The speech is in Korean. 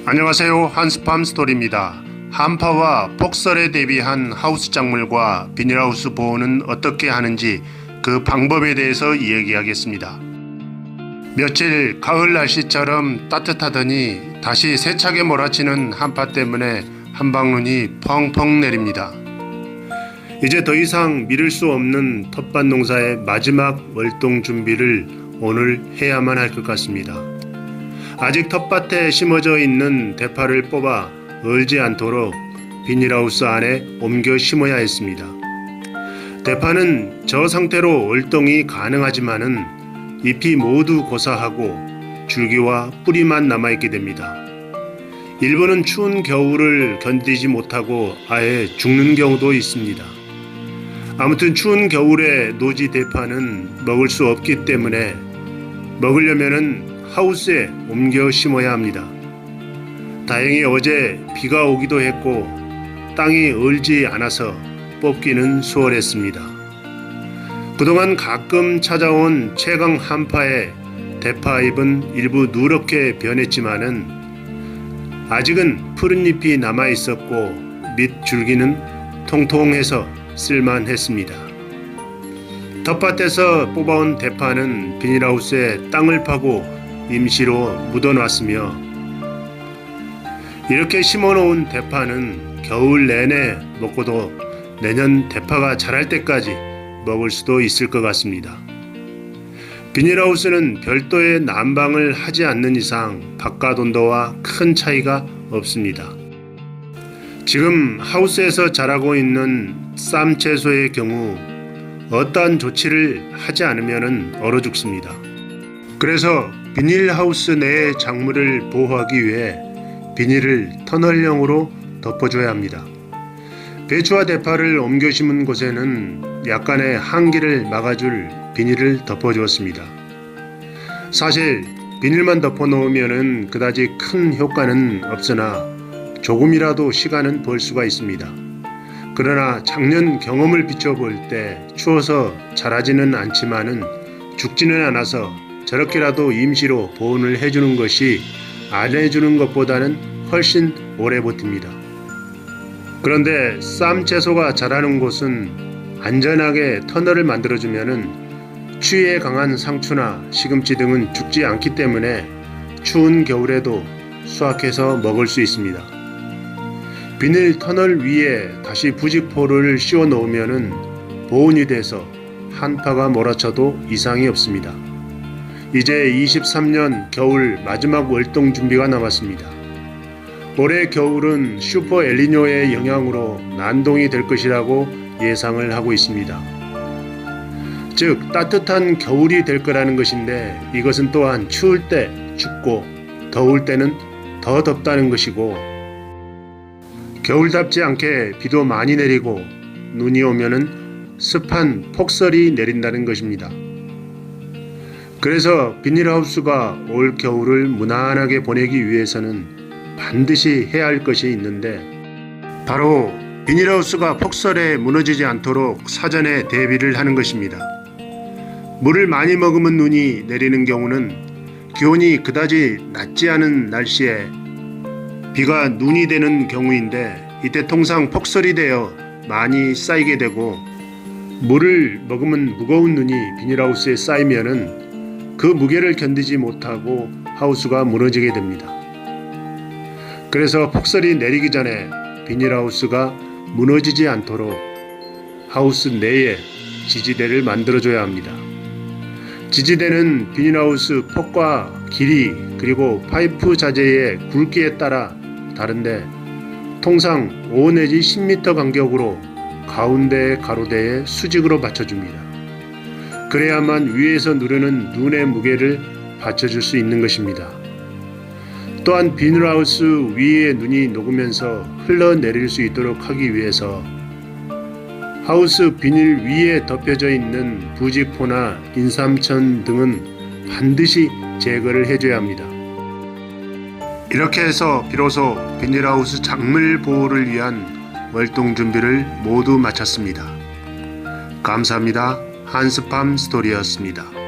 안녕하세요. 한스팜 스토리입니다. 한파와 폭설에 대비한 하우스 작물과 비닐하우스 보호는 어떻게 하는지 그 방법에 대해서 이야기하겠습니다. 며칠 가을 날씨처럼 따뜻하더니 다시 세차게 몰아치는 한파 때문에 한방눈이 펑펑 내립니다. 이제 더 이상 미룰 수 없는 텃밭 농사의 마지막 월동 준비를 오늘 해야만 할 것 같습니다. 아직 텃밭에 심어져 있는 대파를 뽑아 얼지 않도록 비닐하우스 안에 옮겨 심어야 했습니다. 대파는 저 상태로 월동이 가능하지만은 잎이 모두 고사하고 줄기와 뿌리만 남아있게 됩니다. 일부는 추운 겨울을 견디지 못하고 아예 죽는 경우도 있습니다. 아무튼 추운 겨울에 노지 대파는 먹을 수 없기 때문에 먹으려면은 하우스에 옮겨 심어야 합니다. 다행히 어제 비가 오기도 했고 땅이 얼지 않아서 뽑기는 수월했습니다. 그동안 가끔 찾아온 최강 한파에 대파잎은 일부 누렇게 변했지만은 아직은 푸른 잎이 남아 있었고 밑 줄기는 통통해서 쓸만했습니다. 텃밭에서 뽑아온 대파는 비닐하우스에 땅을 파고 임시로 묻어놨으며 이렇게 심어놓은 대파는 겨울 내내 먹고도 내년 대파가 자랄 때까지 먹을 수도 있을 것 같습니다. 비닐하우스는 별도의 난방을 하지 않는 이상 바깥 온도와 큰 차이가 없습니다. 지금 하우스에서 자라고 있는 쌈 채소의 경우 어떠한 조치를 하지 않으면 얼어 죽습니다. 그래서 비닐하우스 내의 작물을 보호하기 위해 비닐을 터널형으로 덮어줘야 합니다. 배추와 대파를 옮겨 심은 곳에는 약간의 한기를 막아줄 비닐을 덮어주었습니다. 사실 비닐만 덮어 놓으면 그다지 큰 효과는 없으나 조금이라도 시간은 벌 수가 있습니다. 그러나 작년 경험을 비춰볼 때 추워서 자라지는 않지만은 죽지는 않아서 저렇게라도 임시로 보온을 해주는 것이 안 해주는 것보다는 훨씬 오래 버팁니다. 그런데 쌈 채소가 자라는 곳은 안전하게 터널을 만들어주면은 추위에 강한 상추나 시금치 등은 죽지 않기 때문에 추운 겨울에도 수확해서 먹을 수 있습니다. 비닐 터널 위에 다시 부직포를 씌워 놓으면은 보온이 돼서 한파가 몰아쳐도 이상이 없습니다. 이제 23년 겨울 마지막 월동 준비가 남았습니다. 올해 겨울은 슈퍼 엘니뇨의 영향으로 난동이 될 것이라고 예상을 하고 있습니다. 즉 따뜻한 겨울이 될 거라는 것인데 이것은 또한 추울 때 춥고 더울 때는 더 덥다는 것이고 겨울답지 않게 비도 많이 내리고 눈이 오면은 습한 폭설이 내린다는 것입니다. 그래서 비닐하우스가 올 겨울을 무난하게 보내기 위해서는 반드시 해야 할 것이 있는데 바로 비닐하우스가 폭설에 무너지지 않도록 사전에 대비를 하는 것입니다. 물을 많이 머금은 눈이 내리는 경우는 기온이 그다지 낮지 않은 날씨에 비가 눈이 되는 경우인데 이때 통상 폭설이 되어 많이 쌓이게 되고 물을 머금은 무거운 눈이 비닐하우스에 쌓이면은 그 무게를 견디지 못하고 하우스가 무너지게 됩니다. 그래서 폭설이 내리기 전에 비닐하우스가 무너지지 않도록 하우스 내에 지지대를 만들어줘야 합니다. 지지대는 비닐하우스 폭과 길이 그리고 파이프 자재의 굵기에 따라 다른데 통상 5 내지 10m 간격으로 가운데 가로대에 수직으로 받쳐줍니다. 그래야만 위에서 누르는 눈의 무게를 받쳐줄 수 있는 것입니다. 또한 비닐하우스 위에 눈이 녹으면서 흘러내릴 수 있도록 하기 위해서 하우스 비닐 위에 덮여져 있는 부직포나 인삼천 등은 반드시 제거를 해줘야 합니다. 이렇게 해서 비로소 비닐하우스 작물 보호를 위한 월동 준비를 모두 마쳤습니다. 감사합니다. 한스팜 스토리였습니다.